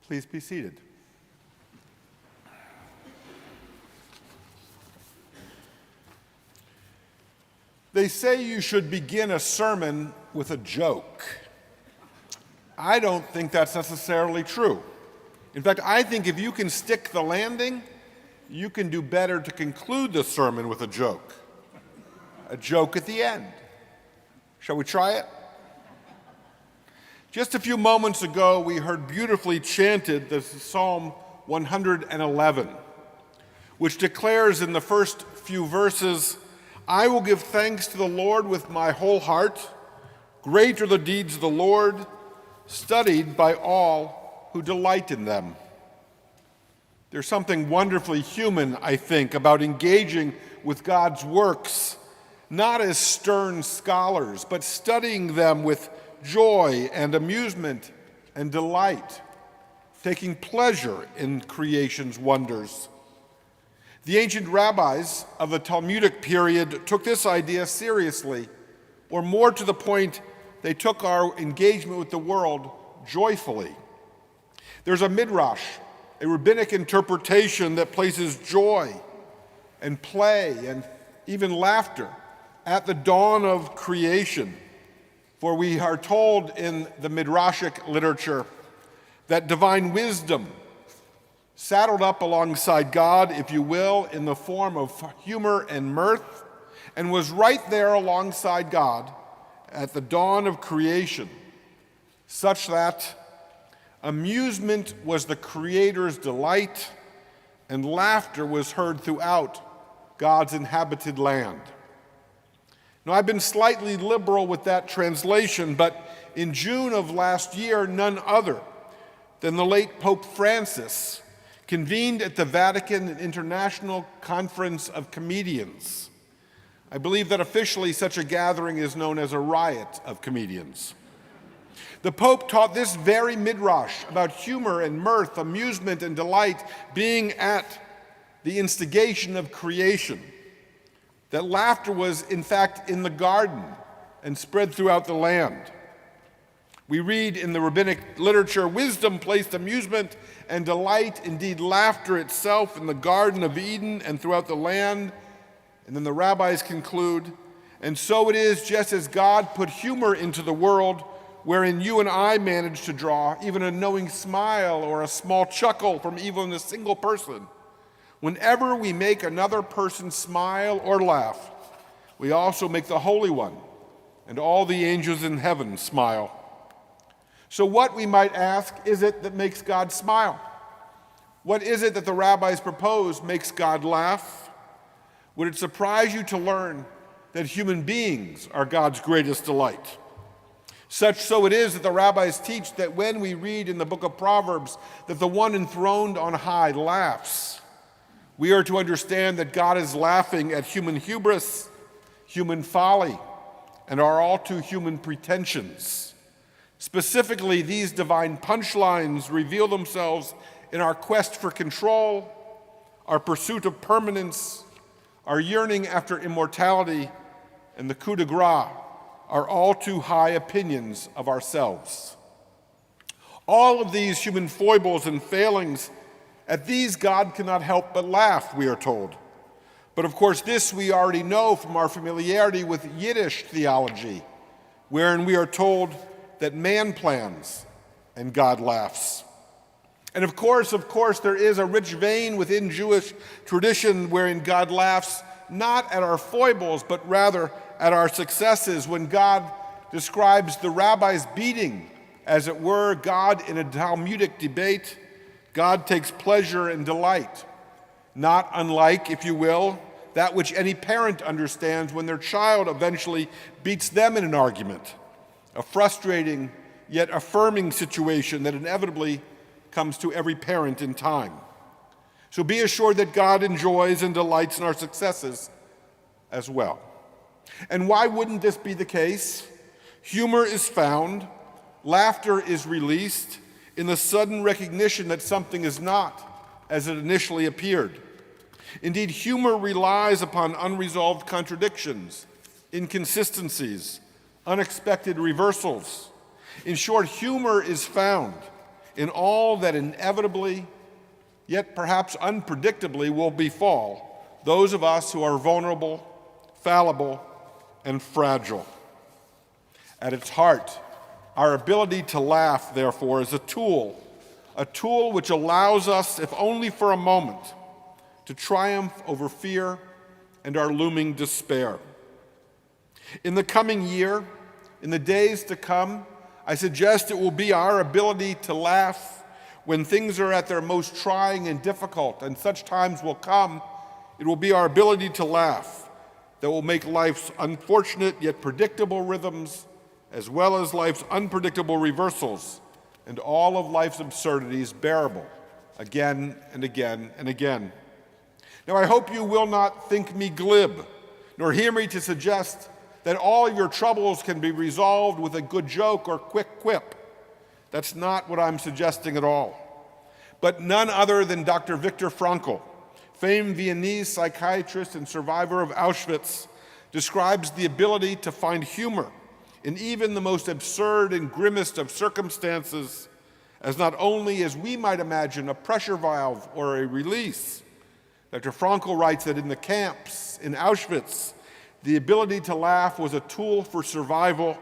Please be seated. They say you should begin a sermon with a joke. I don't think that's necessarily true. In fact, I think if you can stick the landing, you can do better to conclude the sermon with a joke. A joke at the end. Shall we try it? Just a few moments ago, we heard beautifully chanted the Psalm 111, which declares in the first few verses, "I will give thanks to the Lord with my whole heart. Great are the deeds of the Lord, studied by all who delight in them." There's something wonderfully human, I think, about engaging with God's works, not as stern scholars, but studying them with joy and amusement and delight, taking pleasure in creation's wonders. The ancient rabbis of the Talmudic period took this idea seriously, or more to the point, they took our engagement with the world joyfully. There's a midrash, a rabbinic interpretation that places joy and play and even laughter at the dawn of creation. For we are told in the midrashic literature that divine wisdom saddled up alongside God, if you will, in the form of humor and mirth, and was right there alongside God at the dawn of creation, such that amusement was the Creator's delight, and laughter was heard throughout God's inhabited land. Now, I've been slightly liberal with that translation, but in June of last year, none other than the late Pope Francis convened at the Vatican an international conference of comedians. I believe that officially such a gathering is known as a riot of comedians. The Pope taught this very midrash about humor and mirth, amusement and delight being at the instigation of creation. That laughter was, in fact, in the garden and spread throughout the land. We read in the rabbinic literature, wisdom placed amusement and delight, indeed laughter itself, in the Garden of Eden and throughout the land. And then the rabbis conclude, and so it is just as God put humor into the world, wherein you and I manage to draw even a knowing smile or a small chuckle from even a single person. Whenever we make another person smile or laugh, we also make the Holy One and all the angels in heaven smile. So what, we might ask, is it that makes God smile? What is it that the rabbis propose makes God laugh? Would it surprise you to learn that human beings are God's greatest delight? So it is that the rabbis teach that when we read in the book of Proverbs that the one enthroned on high laughs, we are to understand that God is laughing at human hubris, human folly, and our all too human pretensions. Specifically, these divine punchlines reveal themselves in our quest for control, our pursuit of permanence, our yearning after immortality, and the coup de grace, our all too high opinions of ourselves. All of these human foibles and failings, at these God cannot help but laugh, we are told. But of course, this we already know from our familiarity with Yiddish theology, wherein we are told that man plans and God laughs. And of course, there is a rich vein within Jewish tradition wherein God laughs not at our foibles, but rather at our successes. When God describes the rabbis beating, as it were, God in a Talmudic debate, God takes pleasure and delight, not unlike, if you will, that which any parent understands when their child eventually beats them in an argument, a frustrating yet affirming situation that inevitably comes to every parent in time. So be assured that God enjoys and delights in our successes as well. And why wouldn't this be the case? Humor is found, laughter is released in the sudden recognition that something is not as it initially appeared. Indeed, humor relies upon unresolved contradictions, inconsistencies, unexpected reversals. In short, humor is found in all that inevitably, yet perhaps unpredictably, will befall those of us who are vulnerable, fallible, and fragile. At its heart, our ability to laugh, therefore, is a tool which allows us, if only for a moment, to triumph over fear and our looming despair. In the coming year, in the days to come, I suggest it will be our ability to laugh when things are at their most trying and difficult, and such times will come. It will be our ability to laugh that will make life's unfortunate yet predictable rhythms, as well as life's unpredictable reversals, and all of life's absurdities bearable again and again and again. Now, I hope you will not think me glib, nor hear me to suggest that all of your troubles can be resolved with a good joke or quick quip. That's not what I'm suggesting at all. But none other than Dr. Viktor Frankl, famed Viennese psychiatrist and survivor of Auschwitz, describes the ability to find humor in even the most absurd and grimmest of circumstances as not only, as we might imagine, a pressure valve or a release. Dr. Frankl writes that in the camps, in Auschwitz, the ability to laugh was a tool for survival,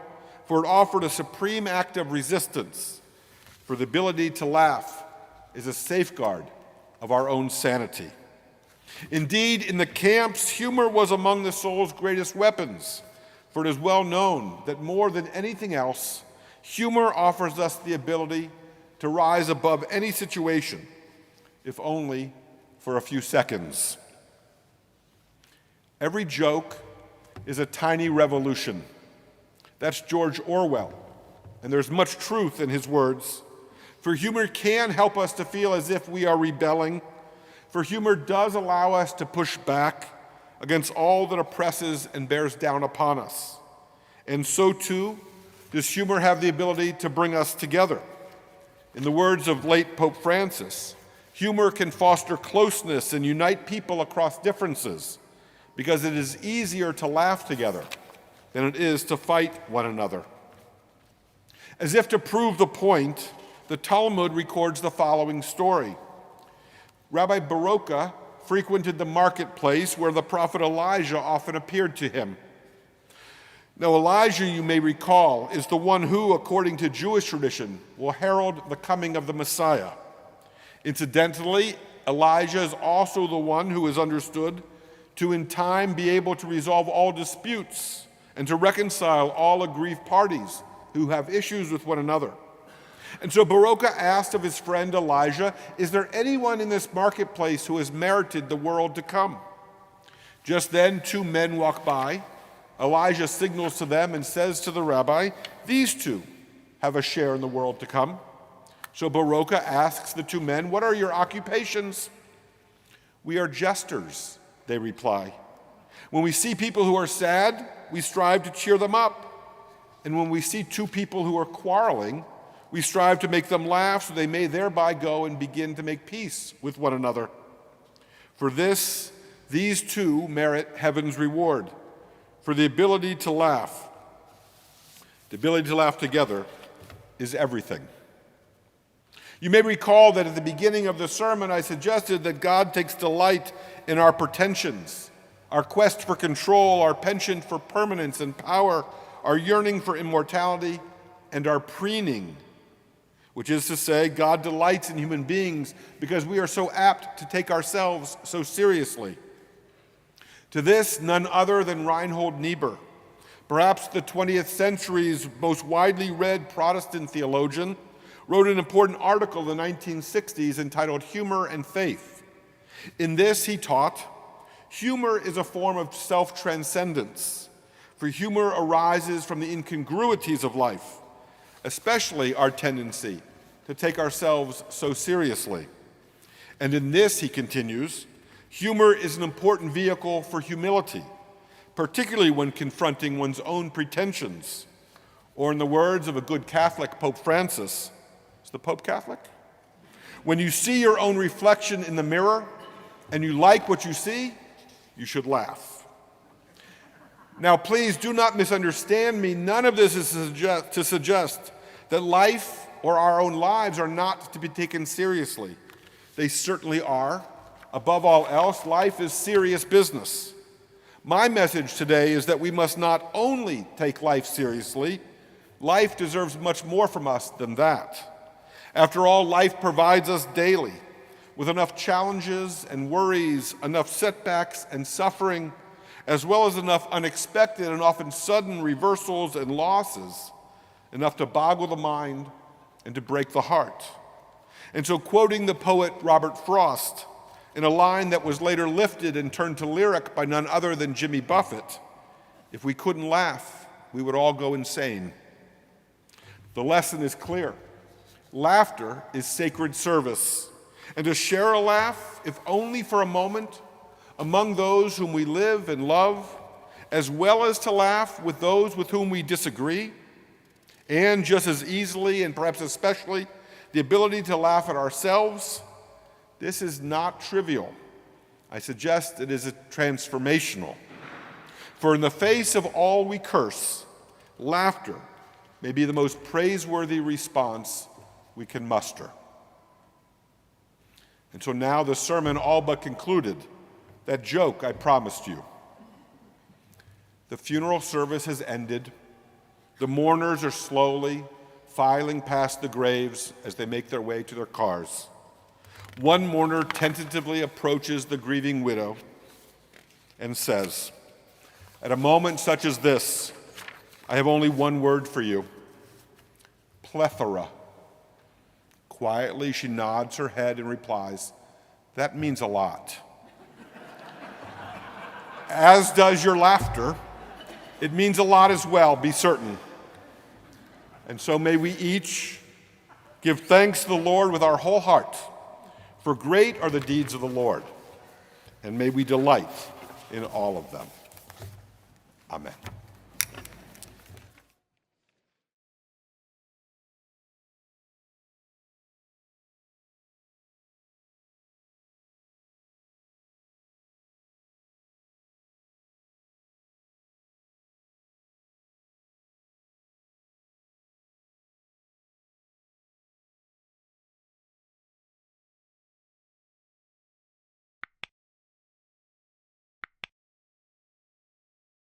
for it offered a supreme act of resistance. For the ability to laugh is a safeguard of our own sanity. Indeed, in the camps, humor was among the soul's greatest weapons, for it is well known that more than anything else, humor offers us the ability to rise above any situation, if only for a few seconds. Every joke is a tiny revolution. That's George Orwell, and there's much truth in his words. For humor can help us to feel as if we are rebelling, for humor does allow us to push back against all that oppresses and bears down upon us. And so too, does humor have the ability to bring us together. In the words of late Pope Francis, humor can foster closeness and unite people across differences, because it is easier to laugh together than it is to fight one another. As if to prove the point, the Talmud records the following story. Rabbi Baroka frequented the marketplace where the prophet Elijah often appeared to him. Now, Elijah, you may recall, is the one who, according to Jewish tradition, will herald the coming of the Messiah. Incidentally, Elijah is also the one who is understood to in time be able to resolve all disputes and to reconcile all aggrieved parties who have issues with one another. And so Baroka asked of his friend Elijah, is there anyone in this marketplace who has merited the world to come? Just then, two men walk by. Elijah signals to them and says to the rabbi, these two have a share in the world to come. So Baroka asks the two men, what are your occupations? We are jesters, they reply. When we see people who are sad, we strive to cheer them up. And when we see two people who are quarreling, we strive to make them laugh so they may thereby go and begin to make peace with one another. For this, these two merit heaven's reward, for the ability to laugh. The ability to laugh together is everything. You may recall that at the beginning of the sermon, I suggested that God takes delight in our pretensions, our quest for control, our penchant for permanence and power, our yearning for immortality, and our preening, which is to say, God delights in human beings because we are so apt to take ourselves so seriously. To this, none other than Reinhold Niebuhr, perhaps the 20th century's most widely read Protestant theologian, wrote an important article in the 1960s entitled Humor and Faith. In this, he taught, humor is a form of self-transcendence, for humor arises from the incongruities of life, especially our tendency to take ourselves so seriously. And in this, he continues, humor is an important vehicle for humility, particularly when confronting one's own pretensions. Or in the words of a good Catholic, Pope Francis, is the Pope Catholic? When you see your own reflection in the mirror and you like what you see, you should laugh. Now, please do not misunderstand me. None of this is to suggest that life or our own lives are not to be taken seriously. They certainly are. Above all else, life is serious business. My message today is that we must not only take life seriously, life deserves much more from us than that. After all, life provides us daily with enough challenges and worries, enough setbacks and suffering, as well as enough unexpected and often sudden reversals and losses, enough to boggle the mind and to break the heart. And so, quoting the poet Robert Frost in a line that was later lifted and turned to lyric by none other than Jimmy Buffett, if we couldn't laugh, we would all go insane. The lesson is clear. Laughter is sacred service. And to share a laugh, if only for a moment, among those whom we live and love, as well as to laugh with those with whom we disagree, and just as easily and perhaps especially the ability to laugh at ourselves, this is not trivial. I suggest it is transformational. For in the face of all we curse, laughter may be the most praiseworthy response we can muster. And so now the sermon all but concluded. That joke I promised you. The funeral service has ended. The mourners are slowly filing past the graves as they make their way to their cars. One mourner tentatively approaches the grieving widow and says, "At a moment such as this, I have only one word for you: plethora." Quietly, she nods her head and replies, "That means a lot." As does your laughter. It means a lot as well, be certain. And so may we each give thanks to the Lord with our whole heart, for great are the deeds of the Lord, and may we delight in all of them. Amen.